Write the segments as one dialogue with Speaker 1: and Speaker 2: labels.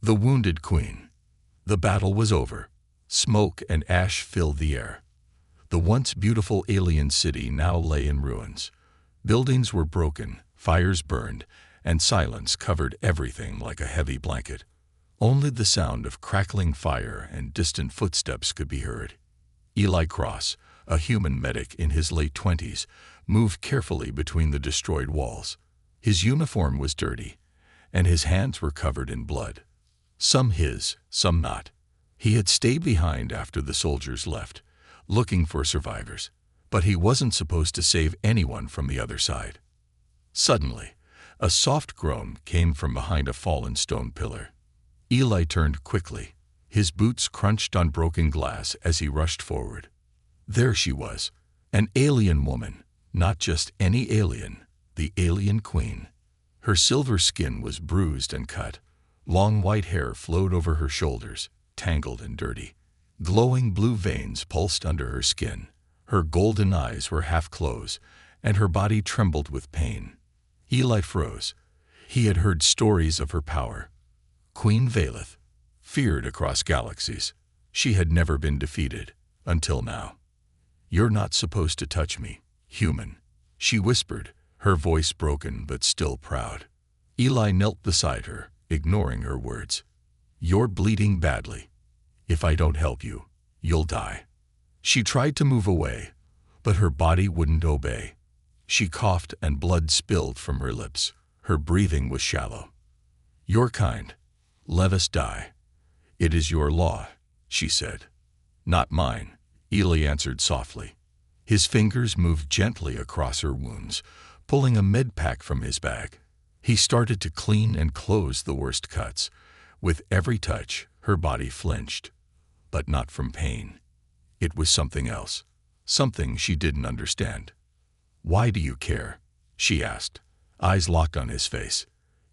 Speaker 1: The wounded queen. The battle was over. Smoke and ash filled the air. The once beautiful alien city now lay in ruins. Buildings were broken, fires burned, and silence covered everything like a heavy blanket. Only the sound of crackling fire and distant footsteps could be heard. Eli Cross, a human medic in his late 20s, moved carefully between the destroyed walls. His uniform was dirty, and his hands were covered in blood. Some his, some not. He had stayed behind after the soldiers left, looking for survivors, but he wasn't supposed to save anyone from the other side. Suddenly, a soft groan came from behind a fallen stone pillar. Eli turned quickly. His boots crunched on broken glass as he rushed forward. There she was, an alien woman, not just any alien, the alien queen. Her silver skin was bruised and cut. Long white hair flowed over her shoulders, tangled and dirty. Glowing blue veins pulsed under her skin. Her golden eyes were half closed, and her body trembled with pain. Eli froze. He had heard stories of her power. Queen Valeth, feared across galaxies. She had never been defeated, until now. "You're not supposed to touch me, human," she whispered, her voice broken but still proud. Eli knelt beside her, ignoring her words. "You're bleeding badly. If I don't help you, you'll die." She tried to move away, but her body wouldn't obey. She coughed and blood spilled from her lips. Her breathing was shallow. "Your kind. Let us die. It is your law," she said. "Not mine," Eli answered softly. His fingers moved gently across her wounds, pulling a med pack from his bag. He started to clean and close the worst cuts. With every touch, her body flinched. But not from pain. It was something else. Something she didn't understand. "Why do you care?" she asked, eyes locked on his face.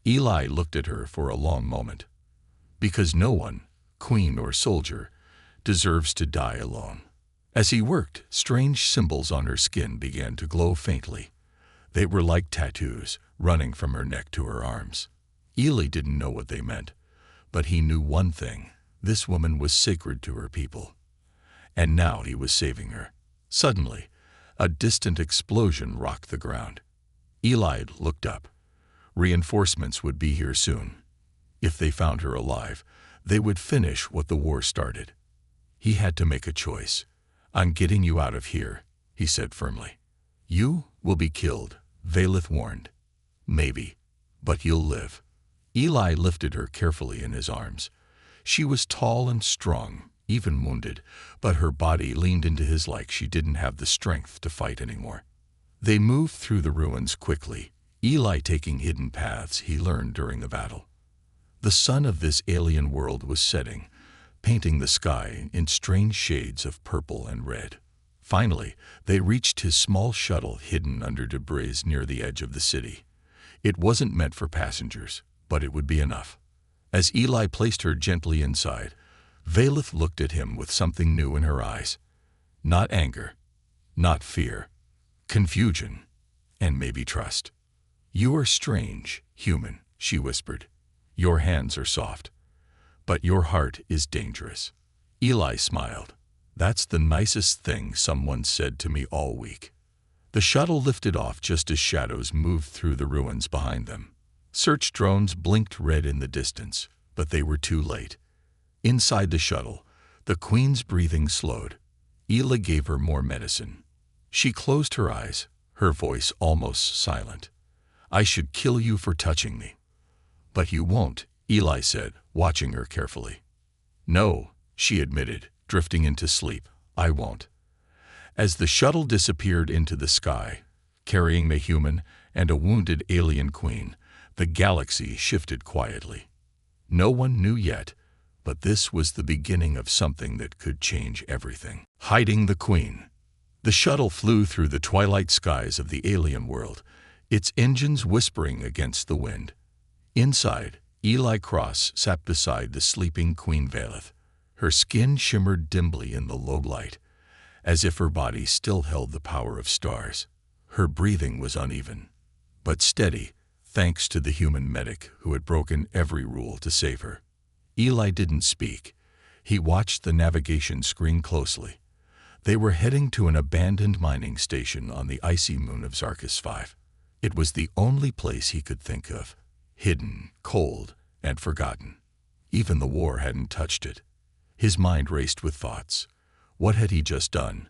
Speaker 1: Eli looked at her for a long moment. "Because no one, queen or soldier, deserves to die alone." As he worked, strange symbols on her skin began to glow faintly. They were like tattoos, running from her neck to her arms. Eli didn't know what they meant, but he knew one thing: this woman was sacred to her people. And now he was saving her. Suddenly, a distant explosion rocked the ground. Eli looked up. Reinforcements would be here soon. If they found her alive, they would finish what the war started. He had to make a choice. "I'm getting you out of here," he said firmly. "You will be killed," Valeth warned. "Maybe, but you'll live." Eli lifted her carefully in his arms. She was tall and strong, even wounded, but her body leaned into his like she didn't have the strength to fight anymore. They moved through the ruins quickly, Eli taking hidden paths he learned during the battle. The sun of this alien world was setting, painting the sky in strange shades of purple and red. Finally, they reached his small shuttle hidden under debris near the edge of the city. It wasn't meant for passengers, but it would be enough. As Eli placed her gently inside, Valeth looked at him with something new in her eyes. Not anger, not fear, confusion, and maybe trust. "You are strange, human," she whispered. "Your hands are soft, but your heart is dangerous." Eli smiled. "That's the nicest thing someone said to me all week." The shuttle lifted off just as shadows moved through the ruins behind them. Search drones blinked red in the distance, but they were too late. Inside the shuttle, the queen's breathing slowed. Eli gave her more medicine. She closed her eyes, her voice almost silent. "I should kill you for touching me." "But you won't," Eli said, watching her carefully. "No," she admitted, drifting into sleep. "I won't." As the shuttle disappeared into the sky, carrying the human and a wounded alien queen, the galaxy shifted quietly. No one knew yet, but this was the beginning of something that could change everything. Hiding the queen. The shuttle flew through the twilight skies of the alien world, its engines whispering against the wind. Inside, Eli Cross sat beside the sleeping Queen Valeth. Her skin shimmered dimly in the low light, as if her body still held the power of stars. Her breathing was uneven, but steady, thanks to the human medic who had broken every rule to save her. Eli didn't speak. He watched the navigation screen closely. They were heading to an abandoned mining station on the icy moon of Zarkis 5. It was the only place he could think of. Hidden, cold, and forgotten. Even the war hadn't touched it. His mind raced with thoughts. What had he just done?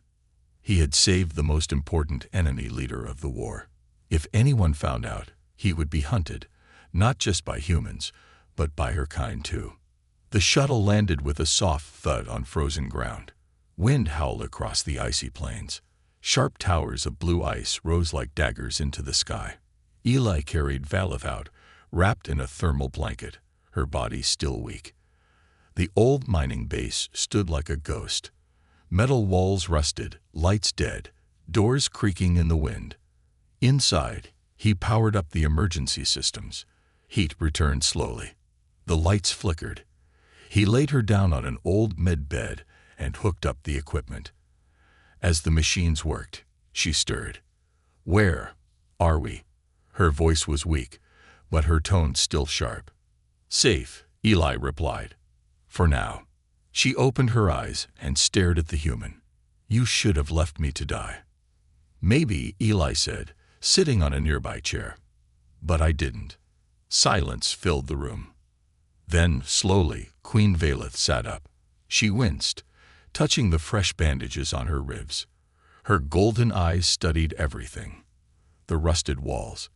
Speaker 1: He had saved the most important enemy leader of the war. If anyone found out, he would be hunted, not just by humans, but by her kind too. The shuttle landed with a soft thud on frozen ground. Wind howled across the icy plains. Sharp towers of blue ice rose like daggers into the sky. Eli carried Valeth out, wrapped in a thermal blanket, her body still weak. The old mining base stood like a ghost. Metal walls rusted, lights dead, doors creaking in the wind. Inside, he powered up the emergency systems. Heat returned slowly. The lights flickered. He laid her down on an old med bed and hooked up the equipment. As the machines worked, she stirred. "Where are we?" Her voice was weak, but her tone still sharp. "Safe," Eli replied. "For now." She opened her eyes and stared at the human. "You should have left me to die." "Maybe," Eli said, sitting on a nearby chair. "But I didn't." Silence filled the room. Then, slowly, Queen Valeth sat up. She winced, touching the fresh bandages on her ribs. Her golden eyes studied everything. The rusted walls,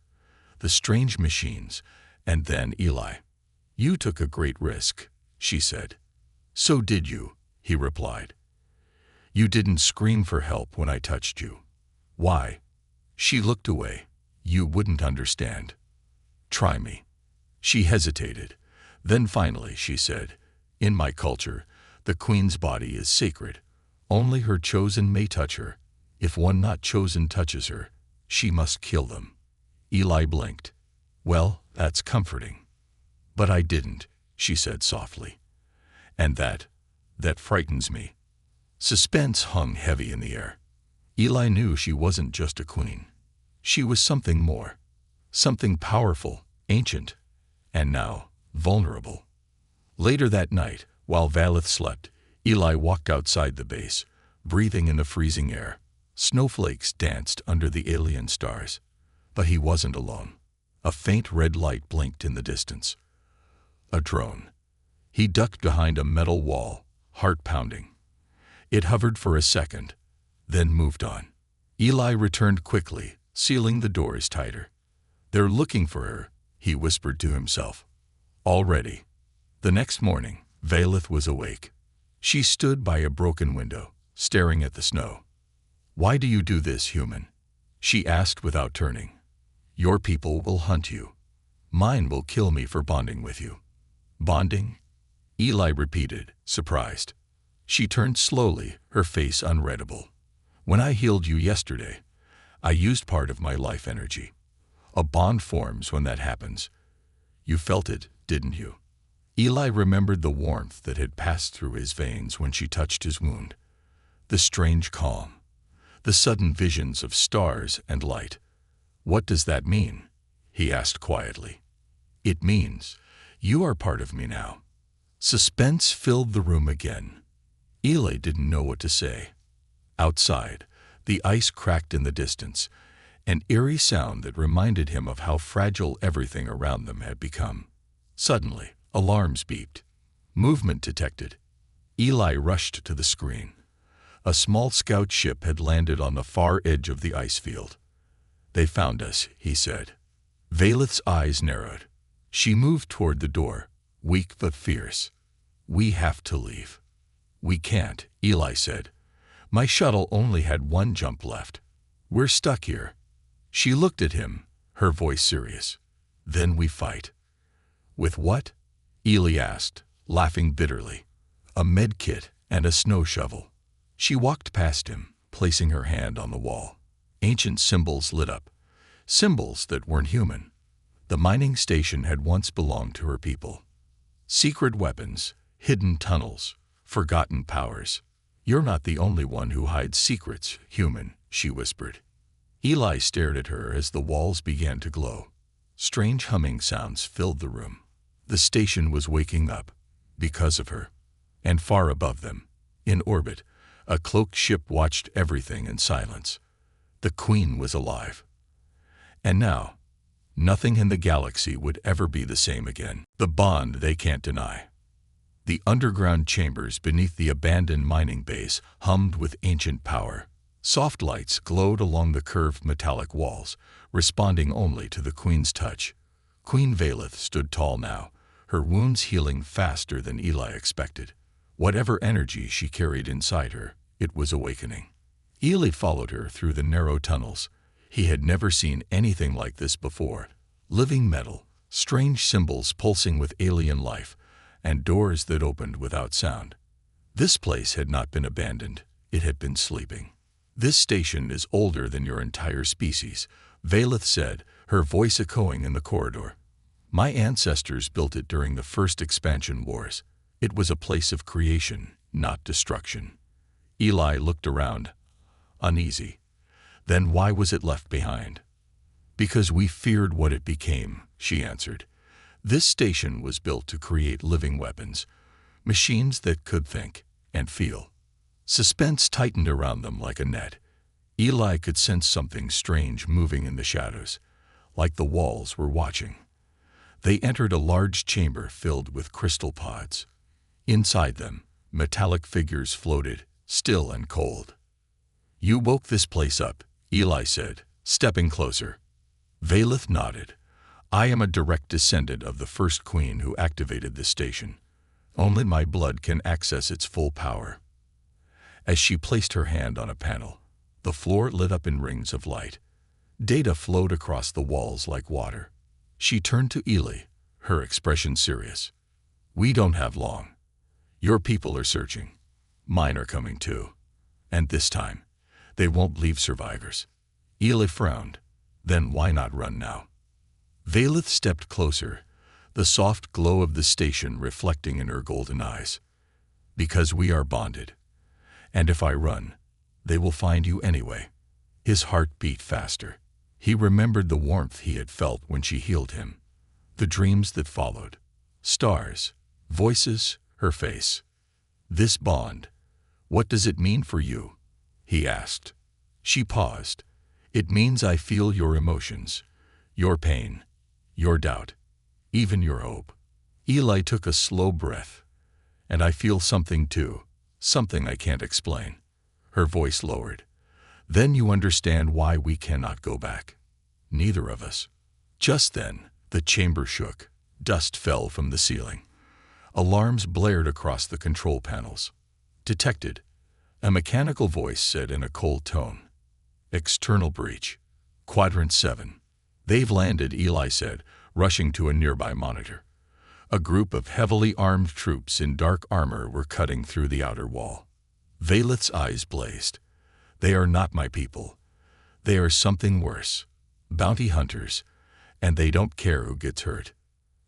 Speaker 1: the strange machines, and then Eli. "You took a great risk," she said. "So did you," he replied. "You didn't scream for help when I touched you. Why?" She looked away. "You wouldn't understand. Try me." She hesitated. Then finally she said, "In my culture, the queen's body is sacred. Only her chosen may touch her. If one not chosen touches her, she must kill them." Eli blinked. "Well, that's comforting." "But I didn't," she said softly. "And that frightens me." Suspense hung heavy in the air. Eli knew she wasn't just a queen. She was something more. Something powerful, ancient, and now vulnerable. Later that night, while Valeth slept, Eli walked outside the base, breathing in the freezing air. Snowflakes danced under the alien stars. But he wasn't alone. A faint red light blinked in the distance. A drone. He ducked behind a metal wall, heart pounding. It hovered for a second, then moved on. Eli returned quickly, sealing the doors tighter. "They're looking for her," he whispered to himself. Already. The next morning, Valeth was awake. She stood by a broken window, staring at the snow. "Why do you do this, human?" she asked without turning. "Your people will hunt you. Mine will kill me for bonding with you." "Bonding?" Eli repeated, surprised. She turned slowly, her face unreadable. "When I healed you yesterday, I used part of my life energy. A bond forms when that happens. You felt it, didn't you?" Eli remembered the warmth that had passed through his veins when she touched his wound. The strange calm. The sudden visions of stars and light. "What does that mean?" he asked quietly. "It means you are part of me now." Suspense filled the room again. Eli didn't know what to say. Outside, the ice cracked in the distance, an eerie sound that reminded him of how fragile everything around them had become. Suddenly, alarms beeped. Movement detected. Eli rushed to the screen. A small scout ship had landed on the far edge of the ice field. "They found us," he said. Valeth's eyes narrowed. She moved toward the door, weak but fierce. "We have to leave." "We can't," Eli said. "My shuttle only had one jump left. We're stuck here." She looked at him, her voice serious. "Then we fight." "With what?" Eli asked, laughing bitterly. "A med kit and a snow shovel." She walked past him, placing her hand on the wall. Ancient symbols lit up. Symbols that weren't human. The mining station had once belonged to her people. Secret weapons, hidden tunnels, forgotten powers. "You're not the only one who hides secrets, human," she whispered. Eli stared at her as the walls began to glow. Strange humming sounds filled the room. The station was waking up. because of her. And far above them, in orbit, a cloaked ship watched everything in silence. The Queen was alive. And now, nothing in the galaxy would ever be the same again. The bond they can't deny. The underground chambers beneath the abandoned mining base hummed with ancient power. Soft lights glowed along the curved metallic walls, responding only to the Queen's touch. Queen Valeth stood tall now, her wounds healing faster than Eli expected. Whatever energy she carried inside her, it was awakening. Eli followed her through the narrow tunnels. He had never seen anything like this before. Living metal, strange symbols pulsing with alien life, and doors that opened without sound. This place had not been abandoned, it had been sleeping. "This station is older than your entire species," Valeth said, her voice echoing in the corridor. "My ancestors built it during the first expansion wars. It was a place of creation, not destruction." Eli looked around, uneasy. Then why was it left behind? "Because we feared what it became," she answered. "This station was built to create living weapons, machines that could think and feel." Suspense tightened around them like a net. Eli could sense something strange moving in the shadows, like the walls were watching. They entered a large chamber filled with crystal pods. Inside them, metallic figures floated, still and cold. "You woke this place up," Eli said, stepping closer. Valeth nodded. "I am a direct descendant of the first queen who activated this station. Only my blood can access its full power." As she placed her hand on a panel, the floor lit up in rings of light. Data flowed across the walls like water. She turned to Eli, her expression serious. "We don't have long. Your people are searching. Mine are coming too. And this time, they won't leave survivors." Eli frowned. "Then why not run now?" Valeth stepped closer, the soft glow of the station reflecting in her golden eyes. "Because we are bonded. And if I run, they will find you anyway." His heart beat faster. He remembered the warmth he had felt when she healed him. The dreams that followed. Stars, voices, her face. "This bond, what does it mean for you?" he asked. She paused. "It means I feel your emotions, your pain, your doubt, even your hope." Eli took a slow breath. "And I feel something too. Something I can't explain." Her voice lowered. "Then you understand why we cannot go back. Neither of us." Just then, the chamber shook. Dust fell from the ceiling. Alarms blared across the control panels. "Detected," a mechanical voice said in a cold tone. "External breach. Quadrant 7. "They've landed," Eli said, rushing to a nearby monitor. A group of heavily armed troops in dark armor were cutting through the outer wall. Valeth's eyes blazed. "They are not my people. They are something worse. Bounty hunters, and they don't care who gets hurt."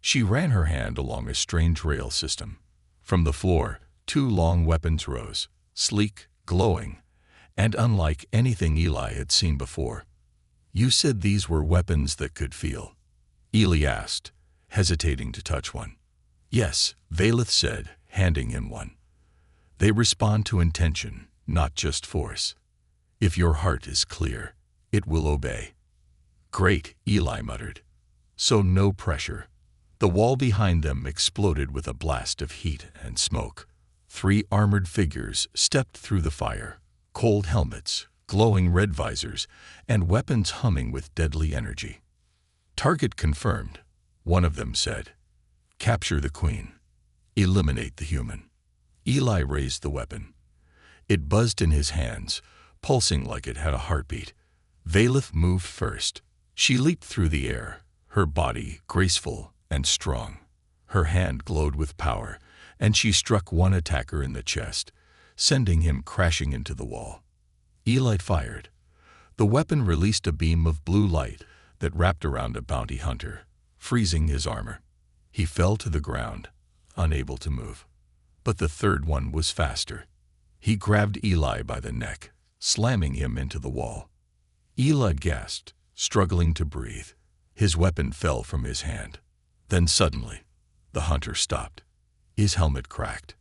Speaker 1: She ran her hand along a strange rail system. From the floor, 2 long weapons rose, sleek, glowing, and unlike anything Eli had seen before. "You said these were weapons that could feel?" Eli asked, hesitating to touch one. "Yes," Valeth said, handing him one. "They respond to intention, not just force. If your heart is clear, it will obey." "Great," Eli muttered. "So no pressure." The wall behind them exploded with a blast of heat and smoke. 3 armored figures stepped through the fire, cold helmets, glowing red visors, and weapons humming with deadly energy. "Target confirmed," one of them said. "Capture the queen. Eliminate the human." Eli raised the weapon. It buzzed in his hands, pulsing like it had a heartbeat. Valeth moved first. She leaped through the air, her body graceful and strong. Her hand glowed with power, and she struck one attacker in the chest, sending him crashing into the wall. Eli fired. The weapon released a beam of blue light that wrapped around a bounty hunter, freezing his armor. He fell to the ground, unable to move. But the third one was faster. He grabbed Eli by the neck, slamming him into the wall. Eli gasped, struggling to breathe. His weapon fell from his hand. Then suddenly, the hunter stopped. His helmet cracked.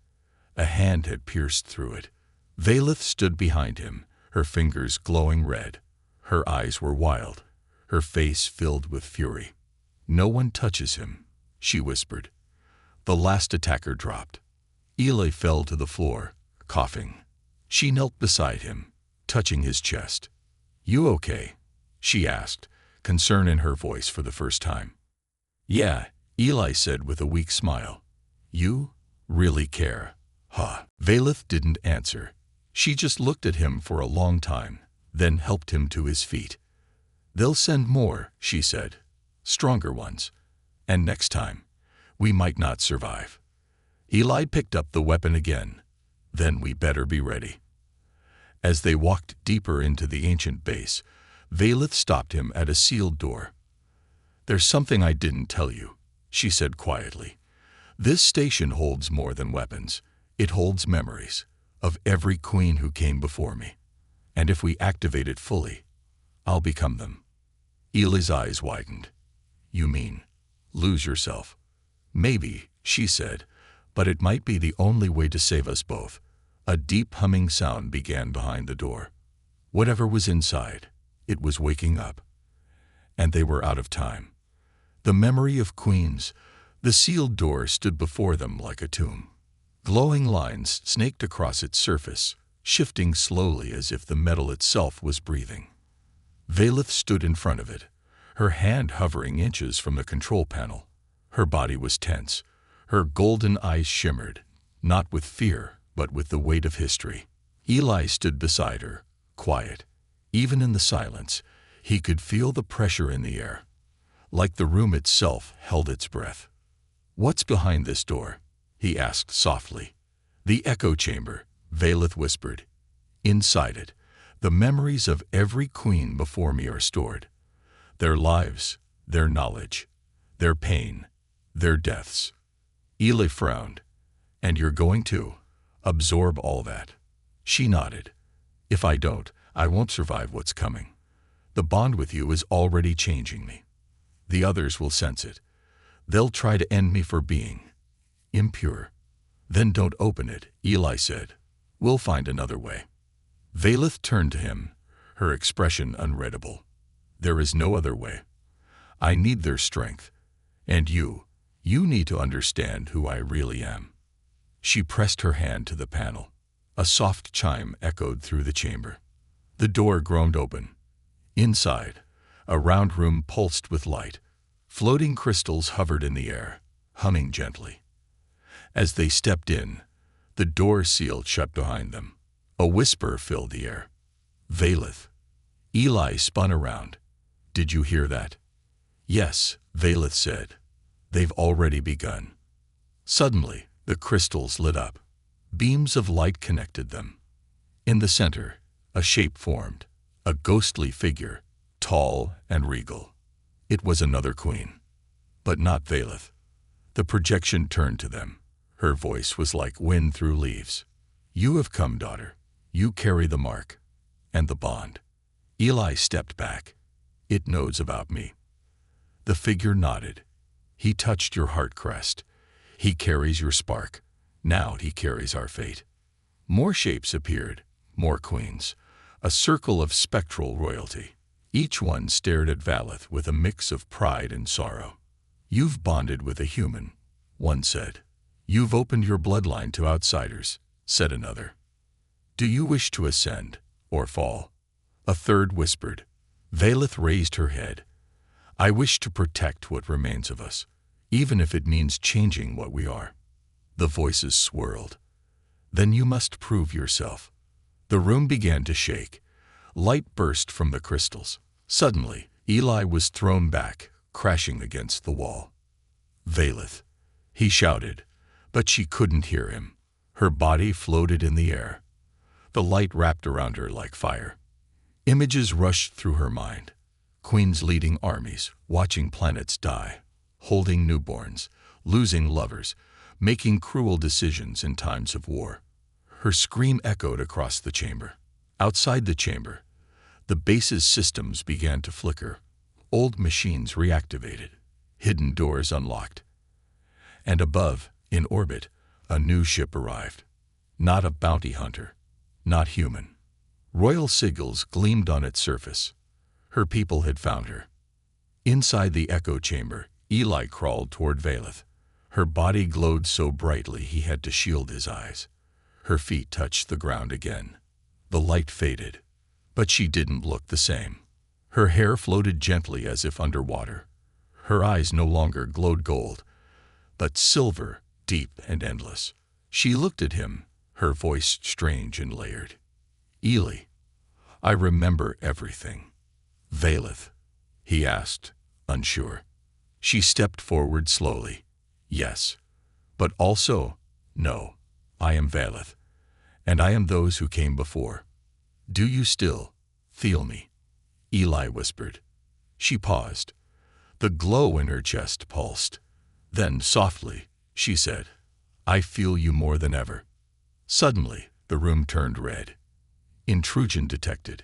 Speaker 1: A hand had pierced through it. Valeth stood behind him, her fingers glowing red. Her eyes were wild, her face filled with fury. "No one touches him," she whispered. The last attacker dropped. Eli fell to the floor, coughing. She knelt beside him, touching his chest. "You okay?" she asked, concern in her voice for the first time. "Yeah," Eli said with a weak smile. "You really care, huh?" Valeth didn't answer. She just looked at him for a long time, then helped him to his feet. "They'll send more," she said. "Stronger ones. And next time, we might not survive." Eli picked up the weapon again. "Then we better be ready." As they walked deeper into the ancient base, Valeth stopped him at a sealed door. "There's something I didn't tell you," she said quietly. "This station holds more than weapons. It holds memories of every queen who came before me. And if we activate it fully, I'll become them." Eli's eyes widened. "You mean, lose yourself?" "Maybe," she said, "but it might be the only way to save us both." A deep humming sound began behind the door. Whatever was inside, it was waking up. And they were out of time. The memory of queens, the sealed door stood before them like a tomb. Glowing lines snaked across its surface, shifting slowly as if the metal itself was breathing. Valeth stood in front of it, her hand hovering inches from the control panel. Her body was tense. Her golden eyes shimmered, not with fear, but with the weight of history. Eli stood beside her, quiet. Even in the silence, he could feel the pressure in the air, like the room itself held its breath. "What's behind this door?" he asked softly. "The echo chamber," Valeth whispered. "Inside it, the memories of every queen before me are stored. Their lives, their knowledge, their pain, their deaths." Eli frowned. "And you're going to absorb all that?" She nodded. "If I don't, I won't survive what's coming. The bond with you is already changing me. The others will sense it. They'll try to end me for being impure." "Then don't open it," Eli said. "We'll find another way." Valeth turned to him, her expression unreadable. "There is no other way. I need their strength. And you need to understand who I really am." She pressed her hand to the panel. A soft chime echoed through the chamber. The door groaned open. Inside, a round room pulsed with light. Floating crystals hovered in the air, humming gently. As they stepped in, the door sealed shut behind them. A whisper filled the air. "Valeth." Eli spun around. "Did you hear that?" "Yes," Valeth said. "They've already begun." Suddenly, the crystals lit up. Beams of light connected them. In the center, a shape formed, a ghostly figure, tall and regal. It was another queen, but not Valeth. The projection turned to them. Her voice was like wind through leaves. "You have come, daughter. You carry the mark and the bond." Eli stepped back. "It knows about me." The figure nodded. "He touched your heart crest. He carries your spark. Now he carries our fate." More shapes appeared, more queens, a circle of spectral royalty. Each one stared at Valeth with a mix of pride and sorrow. "You've bonded with a human," one said. "You've opened your bloodline to outsiders," said another. "Do you wish to ascend or fall?" A third whispered. Valeth raised her head. "I wish to protect what remains of us, even if it means changing what we are." The voices swirled. "Then you must prove yourself." The room began to shake. Light burst from the crystals. Suddenly, Eli was thrown back, crashing against the wall. "Valeth," he shouted, but she couldn't hear him. Her body floated in the air. The light wrapped around her like fire. Images rushed through her mind. Queens leading armies, watching planets die, holding newborns, losing lovers, making cruel decisions in times of war. Her scream echoed across the chamber. Outside the chamber, the base's systems began to flicker. Old machines reactivated, hidden doors unlocked. And above, in orbit, A new ship arrived. Not a bounty hunter. Not human. Royal sigils gleamed on its surface. Her people had found her. Inside the echo chamber, Eli crawled toward Valeth. Her body glowed so brightly he had to shield his eyes. Her feet touched the ground again. The light faded, but she didn't look the same. Her hair floated gently as if underwater. Her eyes no longer glowed gold, but silver, deep and endless. She looked at him, her voice strange and layered. Eli, I remember everything. Valeth, he asked, unsure. She stepped forward slowly. Yes, but also, no, I am Valeth, and I am those who came before. Do you still feel me? Eli whispered. She paused. The glow in her chest pulsed. Then, softly, she said, I feel you more than ever. Suddenly, the room turned red. Intrusion detected.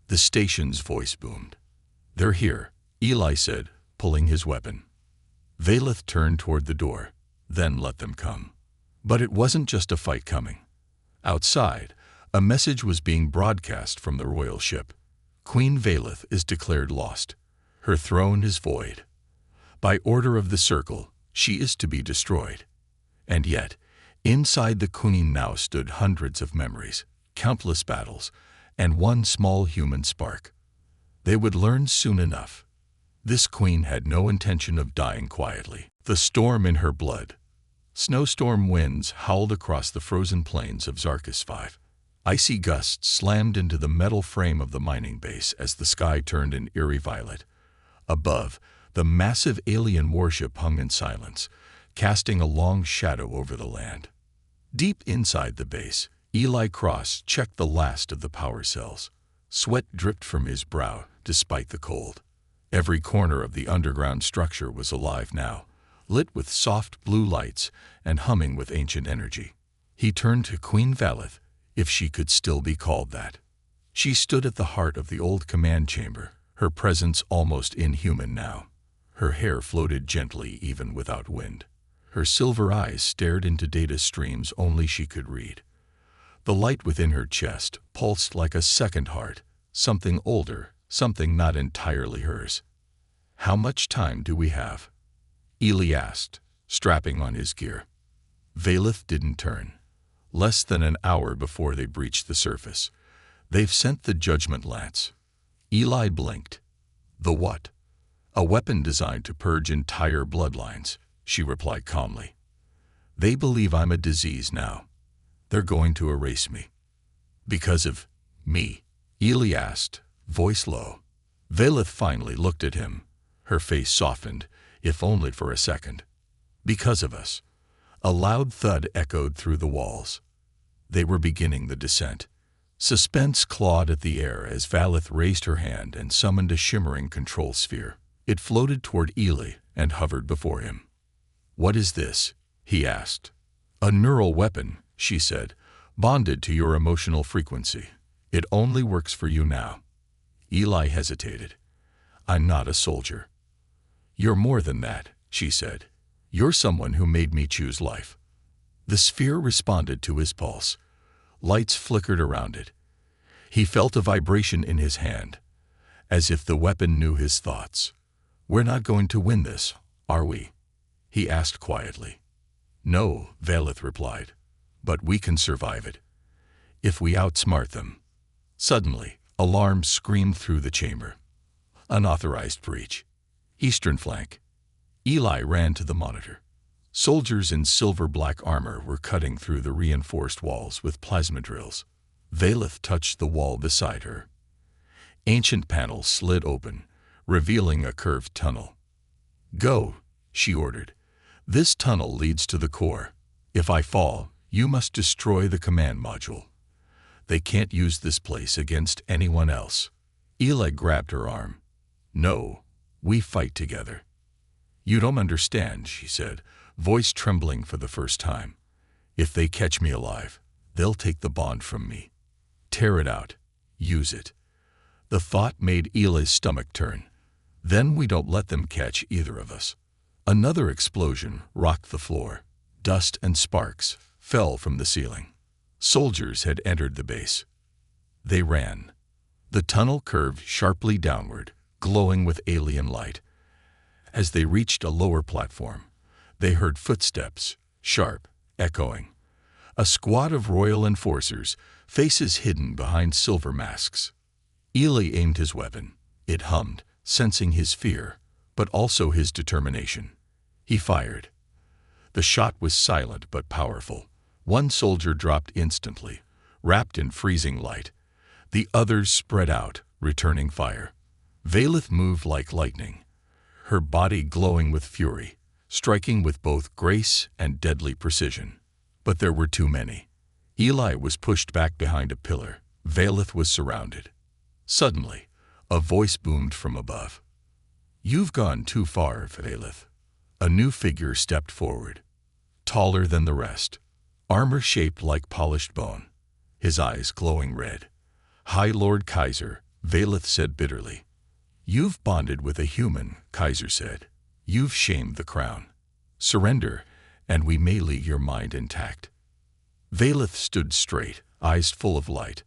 Speaker 1: The station's voice boomed. They're here, Eli said, pulling his weapon. Valeth turned toward the door, then let them come. But it wasn't just a fight coming. Outside, a message was being broadcast from the royal ship. Queen Valeth is declared lost. Her throne is void. By order of the Circle, she is to be destroyed. And yet, inside the queen now stood hundreds of memories, countless battles, and one small human spark. They would learn soon enough. This queen had no intention of dying quietly. The storm in her blood. Snowstorm winds howled across the frozen plains of Zarkis 5. Icy gusts slammed into the metal frame of the mining base as the sky turned an eerie violet. Above, the massive alien warship hung in silence, casting a long shadow over the land. Deep inside the base, Eli Cross checked the last of the power cells. Sweat dripped from his brow despite the cold. Every corner of the underground structure was alive now, lit with soft blue lights and humming with ancient energy. He turned to Queen Valeth, if she could still be called that. She stood at the heart of the old command chamber, her presence almost inhuman now. Her hair floated gently even without wind. Her silver eyes stared into data streams only she could read. The light within her chest pulsed like a second heart, something older, something not entirely hers. How much time do we have? Eli asked, strapping on his gear. Valeth didn't turn. Less than an hour before they breached the surface. They've sent the Judgment Lance. Eli blinked. The what? A weapon designed to purge entire bloodlines, she replied calmly. They believe I'm a disease now. They're going to erase me. Because of me? Eli asked, voice low. Valeth finally looked at him. Her face softened, if only for a second. Because of us. A loud thud echoed through the walls. They were beginning the descent. Suspense clawed at the air as Valeth raised her hand and summoned a shimmering control sphere. It floated toward Eli and hovered before him. What is this? He asked. A neural weapon, she said, bonded to your emotional frequency. It only works for you now. Eli hesitated. I'm not a soldier. You're more than that, she said. You're someone who made me choose life. The sphere responded to his pulse. Lights flickered around it. He felt a vibration in his hand, as if the weapon knew his thoughts. We're not going to win this, are we? He asked quietly. No, Valeth replied, but we can survive it. If we outsmart them. Suddenly, alarms screamed through the chamber. Unauthorized breach. Eastern flank. Eli ran to the monitor. Soldiers in silver-black armor were cutting through the reinforced walls with plasma drills. Valeth touched the wall beside her. Ancient panels slid open, revealing a curved tunnel. Go, she ordered. This tunnel leads to the core. If I fall, you must destroy the command module. They can't use this place against anyone else. Eli grabbed her arm. No, we fight together. You don't understand, she said, voice trembling for the first time. If they catch me alive, they'll take the bond from me. Tear it out. Use it. The thought made Eli's stomach turn. Then we don't let them catch either of us. Another explosion rocked the floor. dust and sparks fell from the ceiling. Soldiers had entered the base. They ran. The tunnel curved sharply downward, glowing with alien light. As they reached a lower platform, they heard footsteps, sharp, echoing. A squad of royal enforcers, faces hidden behind silver masks. Eli aimed his weapon. It hummed, sensing his fear, but also his determination. He fired. The shot was silent but powerful. One soldier dropped instantly, wrapped in freezing light. The others spread out, returning fire. Valeth moved like lightning, her body glowing with fury, striking with both grace and deadly precision. But there were too many. Eli was pushed back behind a pillar. Valeth was surrounded. Suddenly, a voice boomed from above. "You've gone too far, Valeth." A new figure stepped forward, taller than the rest, armor shaped like polished bone, his eyes glowing red. "High Lord Kaiser," Valeth said bitterly. "You've bonded with a human," Kaiser said. "You've shamed the crown. Surrender, and we may leave your mind intact." Valeth stood straight, eyes full of light.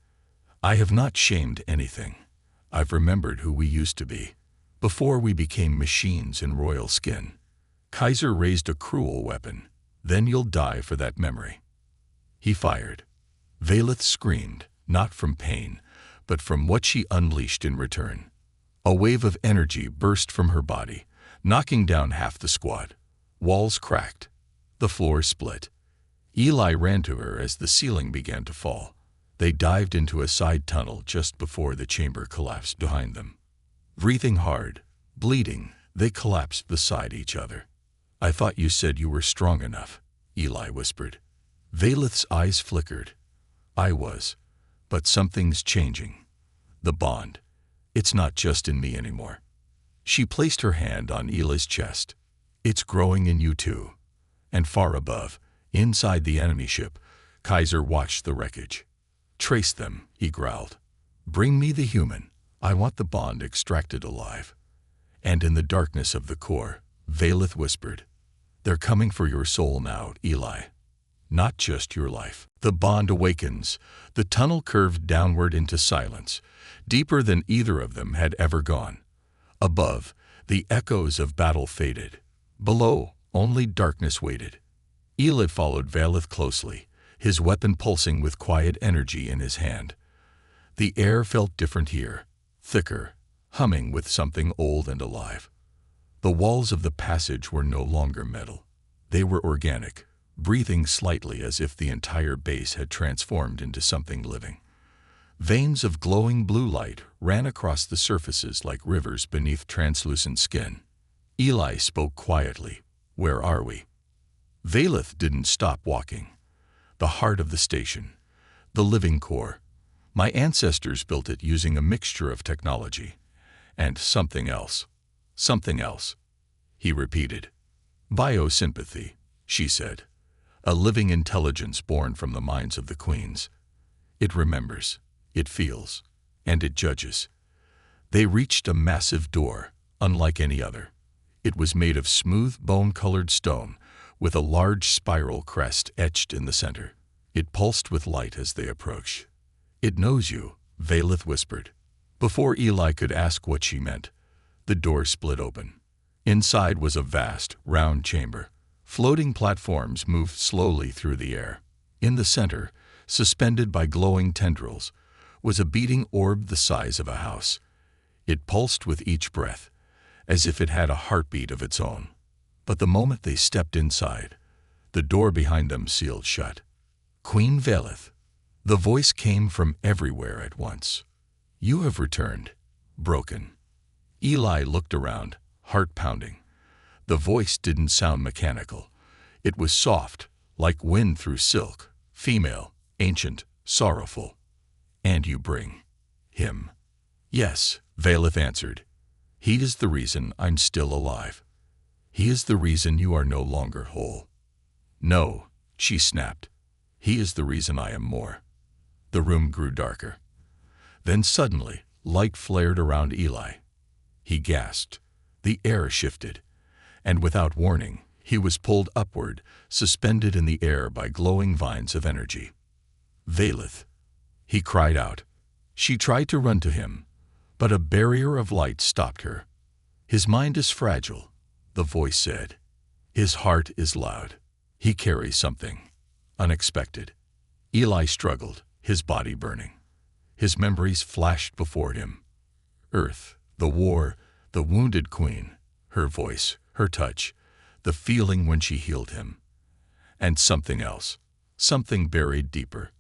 Speaker 1: "I have not shamed anything. I've remembered who we used to be, before we became machines in royal skin." Kaiser raised a cruel weapon. "Then you'll die for that memory." He fired. Valeth screamed, not from pain, but from what she unleashed in return. A wave of energy burst from her body, knocking down half the squad. Walls cracked. The floor split. Eli ran to her as the ceiling began to fall. They dived into a side tunnel just before the chamber collapsed behind them. Breathing hard, bleeding, they collapsed beside each other. "I thought you said you were strong enough," Eli whispered. Valeth's eyes flickered. "I was, but something's changing. The bond. It's not just in me anymore." She placed her hand on Eli's chest. "It's growing in you too." And far above, inside the enemy ship, Kaiser watched the wreckage. "Trace them," he growled. "Bring me the human. I want the bond extracted alive." And in the darkness of the core, Valeth whispered, "They're coming for your soul now, Eli. Not just your life." The bond awakens. The tunnel curved downward into silence, deeper than either of them had ever gone. Above, the echoes of battle faded. Below, only darkness waited. Eli followed Valeth closely, his weapon pulsing with quiet energy in his hand. The air felt different here, thicker, humming with something old and alive. The walls of the passage were no longer metal. They were organic, breathing slightly as if the entire base had transformed into something living. Veins of glowing blue light ran across the surfaces like rivers beneath translucent skin. Eli spoke quietly, "Where are we?" Valeth didn't stop walking. "The heart of the station. The living core. My ancestors built it using a mixture of technology. And something else. Something else." He repeated. "Biosympathy," she said. "A living intelligence born from the minds of the queens. It remembers, it feels, and it judges." They reached a massive door, unlike any other. It was made of smooth, bone-colored stone, with a large spiral crest etched in the center. It pulsed with light as they approached. "It knows you," Valeth whispered. Before Eli could ask what she meant, the door split open. Inside was a vast, round chamber. Floating platforms moved slowly through the air. In the center, suspended by glowing tendrils, was a beating orb the size of a house. It pulsed with each breath, as if it had a heartbeat of its own. But the moment they stepped inside, the door behind them sealed shut. "Queen Valeth." The voice came from everywhere at once. "You have returned, broken." Eli looked around, heart pounding. The voice didn't sound mechanical. It was soft, like wind through silk, female, ancient, sorrowful. "And you bring him." "Yes," Valeth answered. "He is the reason I'm still alive. He is the reason you are no longer whole." "No," she snapped. "He is the reason I am more." The room grew darker. Then suddenly, light flared around Eli. He gasped. The air shifted, and without warning, He was pulled upward, suspended in the air by glowing vines of energy. "Valeth!" he cried out. She tried to run to him, but a barrier of light stopped her. "His mind is fragile," the voice said. "His heart is loud. He carries something unexpected." Eli struggled, his body burning. His memories flashed before him. Earth, the war, the wounded queen, her voice, her touch, the feeling when she healed him. And something else, something buried deeper.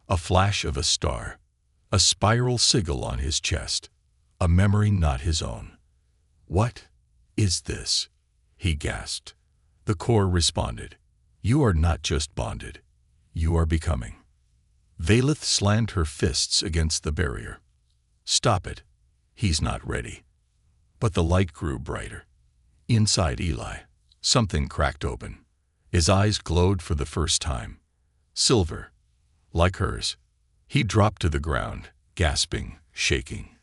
Speaker 1: A flash of a star, a spiral sigil on his chest, a memory not his own. "What is this?" he gasped. The core responded. "You are not just bonded. You are becoming." Valeth slammed her fists against the barrier. "Stop it. He's not ready." But the light grew brighter. Inside Eli, something cracked open. His eyes glowed for the first time. Silver, like hers. He dropped to the ground, gasping, shaking.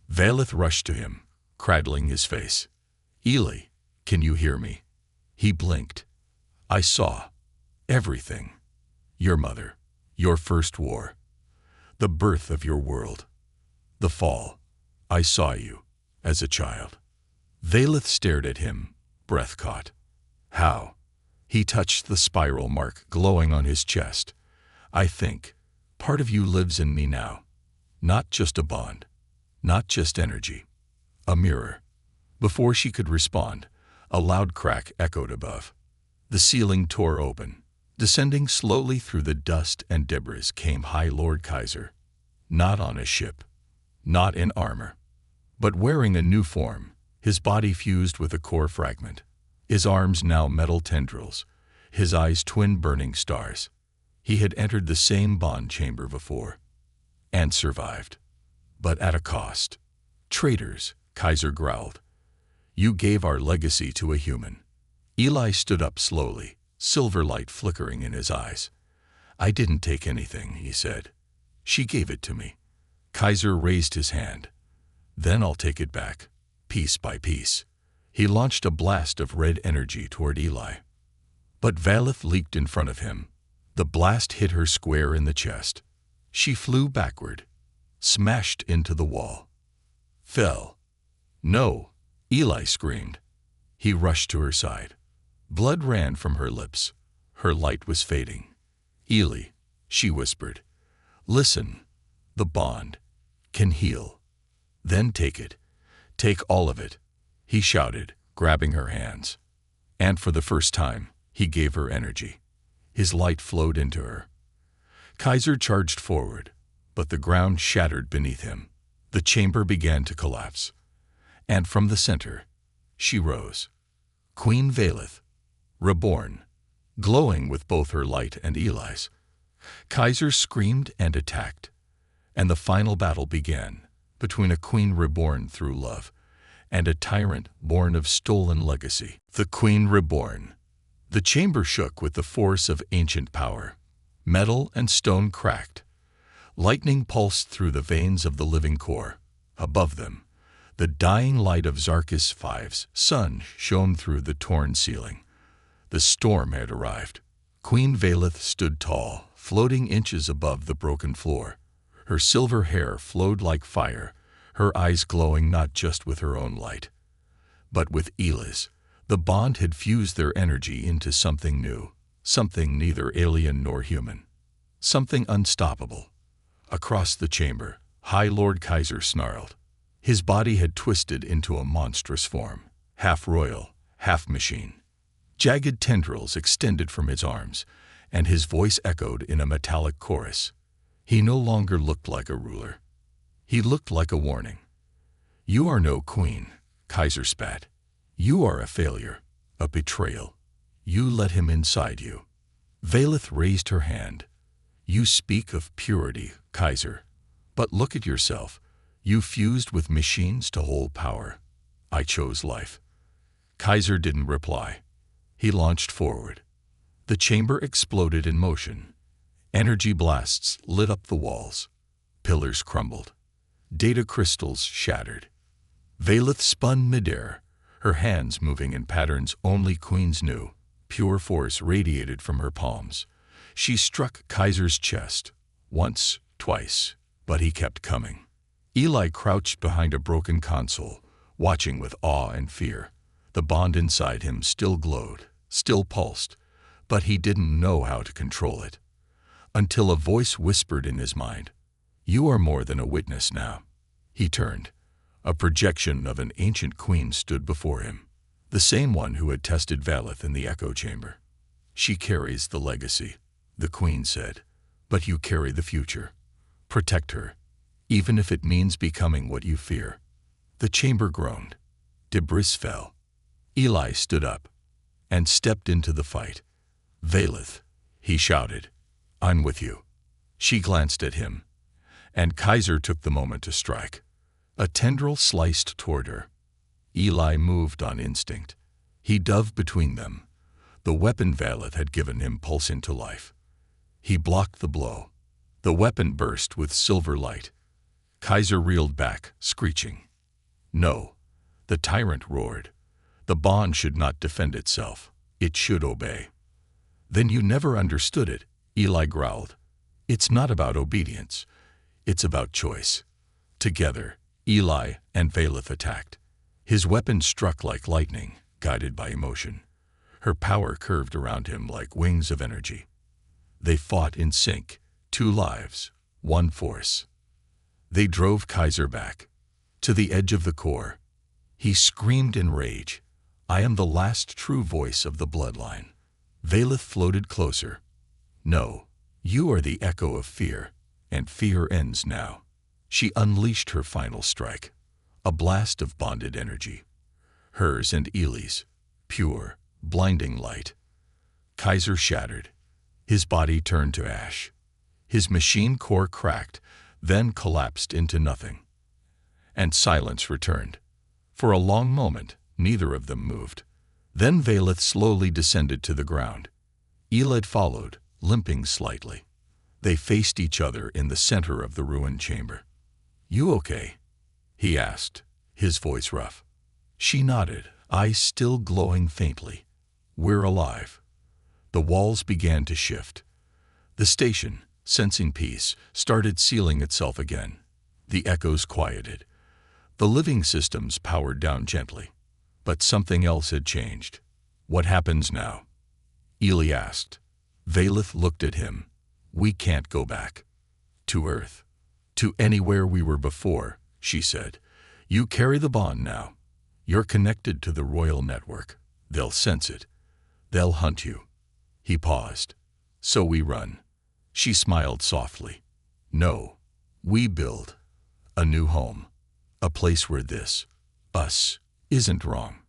Speaker 1: Valeth rushed to him, cradling his face. "Eli, can you hear me?" He blinked. "I saw everything. Your mother, your first war, the birth of your world, the fall. I saw you, as a child." Valeth stared at him, breath caught. "How?" He touched the spiral mark glowing on his chest. "I think part of you lives in me now. Not just a bond, not just energy. A mirror." Before she could respond, a loud crack echoed above. The ceiling tore open. Descending slowly through the dust and debris came High Lord Kaiser. Not on a ship, not in armor, but wearing a new form, his body fused with a core fragment, his arms now metal tendrils, his eyes twin burning stars. He had entered the same bond chamber before, and survived, but at a cost. "Traitors," Kaiser growled. "You gave our legacy to a human." Eli stood up slowly, silver light flickering in his eyes. "I didn't take anything," he said. "She gave it to me." Kaiser raised his hand. "Then I'll take it back, piece by piece." He launched a blast of red energy toward Eli. But Valeth leaped in front of him. The blast hit her square in the chest. She flew backward, smashed into the wall. Fell. "No!" Eli screamed. He rushed to her side. Blood ran from her lips. Her light was fading. "Eli," she whispered, "listen. The bond can heal. Then take it. Take all of it," he shouted, grabbing her hands. And for the first time, he gave her energy. His light flowed into her. Kaiser charged forward, but the ground shattered beneath him. The chamber began to collapse. And from the center, she rose. Queen Valeth, reborn, glowing with both her light and Eli's. Kaiser screamed and attacked, and the final battle began between a queen reborn through love and a tyrant born of stolen legacy. The queen reborn. The chamber shook with the force of ancient power. Metal and stone cracked. Lightning pulsed through the veins of the living core. Above them, the dying light of Zarkis V's sun shone through the torn ceiling. The storm had arrived. Queen Valeth stood tall, floating inches above the broken floor. Her silver hair flowed like fire, her eyes glowing not just with her own light, but with Eli's. The bond had fused their energy into something new, something neither alien nor human, something unstoppable. Across the chamber, High Lord Kaiser snarled. His body had twisted into a monstrous form, half royal, half machine. Jagged tendrils extended from his arms, and his voice echoed in a metallic chorus. He no longer looked like a ruler. He looked like a warning. "You are no queen," Kaiser spat. "You are a failure, a betrayal. You let him inside you." Valeth raised her hand. "You speak of purity, Kaiser, but look at yourself. You fused with machines to hold power. I chose life." Kaiser didn't reply. He launched forward. The chamber exploded in motion. Energy blasts lit up the walls. Pillars crumbled. Data crystals shattered. Valeth spun midair, her hands moving in patterns only queens knew. Pure force radiated from her palms. She struck Kaiser's chest, once, twice, but he kept coming. Eli crouched behind a broken console, watching with awe and fear. The bond inside him still glowed, still pulsed, but he didn't know how to control it. Until a voice whispered in his mind, "You are more than a witness now." He turned. A projection of an ancient queen stood before him, the same one who had tested Valeth in the echo chamber. "She carries the legacy," the queen said, "but you carry the future. Protect her, even if it means becoming what you fear." The chamber groaned. Debris fell. Eli stood up and stepped into the fight. "Valeth," he shouted, "I'm with you." She glanced at him, and Kaiser took the moment to strike. A tendril sliced toward her. Eli moved on instinct. He dove between them. The weapon Valeth had given him pulse into life. He blocked the blow. The weapon burst with silver light. Kaiser reeled back, screeching. "No," the tyrant roared. "The bond should not defend itself. It should obey." "Then you never understood it," Eli growled. "It's not about obedience. It's about choice." Together, Eli and Valeth attacked. His weapon struck like lightning, guided by emotion. Her power curved around him like wings of energy. They fought in sync, 2 lives, 1 force. They drove Kaiser back, to the edge of the core. He screamed in rage, "I am the last true voice of the bloodline." Valeth floated closer. "No, you are the echo of fear, and fear ends now." She unleashed her final strike, a blast of bonded energy. Hers and Eli's, pure, blinding light. Kaiser shattered. His body turned to ash. His machine core cracked, then collapsed into nothing. And silence returned. For a long moment, neither of them moved. Then Valeth slowly descended to the ground. Eli followed, limping slightly. They faced each other in the center of the ruined chamber. "You okay?" he asked, his voice rough. She nodded, eyes still glowing faintly. "We're alive." The walls began to shift. The station, sensing peace, started sealing itself again. The echoes quieted. The living systems powered down gently. But something else had changed. "What happens now?" Eli asked. Valeth looked at him. "We can't go back." "To Earth." "To anywhere we were before," she said. "You carry the bond now. You're connected to the royal network. They'll sense it. They'll hunt you." He paused. "So we run." She smiled softly. "No, we build. A new home. A place where this, us, isn't wrong."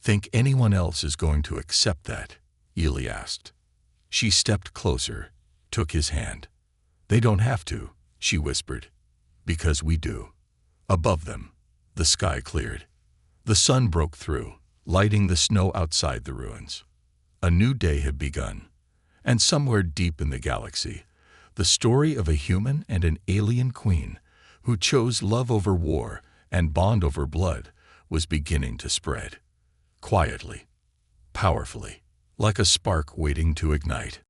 Speaker 1: "Think anyone else is going to accept that?" Eli asked. She stepped closer, took his hand. "They don't have to," she whispered. "Because we do." Above them, the sky cleared. The sun broke through, lighting the snow outside the ruins. A new day had begun. And somewhere deep in the galaxy, the story of a human and an alien queen who chose love over war and bond over blood was beginning to spread. Quietly, powerfully, like a spark waiting to ignite.